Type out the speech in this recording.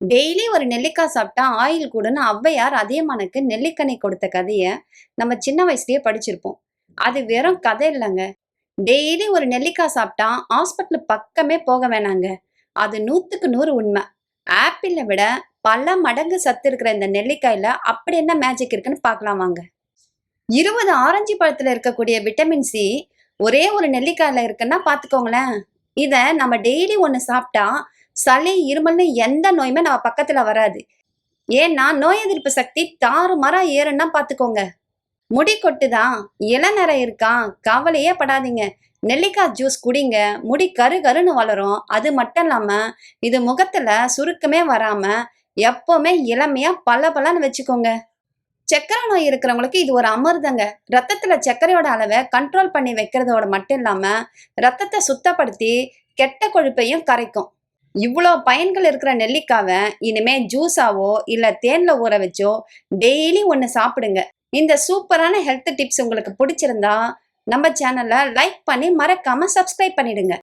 Daily ஒரு நெல்லிக்காய் சாப்பிட்டா ஆயில் கூடன்னு ஔவையார் அதியமானுக்கு நெல்லிக்கனி கொடுத்த கதைய நம்ம சின்ன வயசுலயே படிச்சிருப்போம். அது வெறும் கதை இல்லைங்க. டெய்லி ஒரு நெல்லிக்காய் சாப்பிட்டா ஹாஸ்பிட்டல் பக்கமே போக வேணாங்க. அது 100க்கு 100 உண்மை. ஆப்பிளை விட பல மடங்கு சத்து இருக்கிற இந்த நெல்லிக்காயில அப்படி என்ன மேஜிக் இருக்குன்னு பார்க்கலாம் வாங்க. 20 ஆரஞ்சு பழத்துல இருக்கக்கூடிய விட்டமின் சி ஒரே ஒரு நெல்லிக்காயில இருக்குன்னா பார்த்துக்கோங்களேன். இத நம்ம டெய்லி ஒன்று சாப்பிட்டா சளி இருமல்னு எந்த நோயுமே நம்ம பக்கத்துல வராது. ஏன்னா நோய் எதிர்ப்பு சக்தி தாறுமாறா ஏறுன்னா பார்த்துக்கோங்க. முடி கொட்டுதா, இளநரை இருக்கா, கவலையே படாதீங்க. நெல்லிக்காய் ஜூஸ் குடிங்க. முடி கரு கருன்னு வளரும். அது மட்டும் இல்லாம இது முகத்துல சுருக்கமே வராம எப்பவுமே இளமையா பளபளன்னு வச்சுக்கோங்க. சர்க்கரை நோய் இருக்கிறவங்களுக்கு இது ஒரு அமிர்தங்க. ரத்தத்துல சர்க்கரையோட அளவை கண்ட்ரோல் பண்ணி வைக்கிறதோட மட்டும் இல்லாம ரத்தத்தை சுத்தப்படுத்தி கெட்ட கொழுப்பையும் கரைக்கும். இவ்வளோ பயன்கள் இருக்கிற நெல்லிக்காவை இனிமே ஜூஸாவோ இல்ல தேன்ல ஊற வச்சோ டெய்லி ஒன்று சாப்பிடுங்க. இந்த சூப்பரான ஹெல்த் டிப்ஸ் உங்களுக்கு பிடிச்சிருந்தா நம்ம சேனலை லைக் பண்ணி மறக்காம சப்ஸ்கிரைப் பண்ணிடுங்க.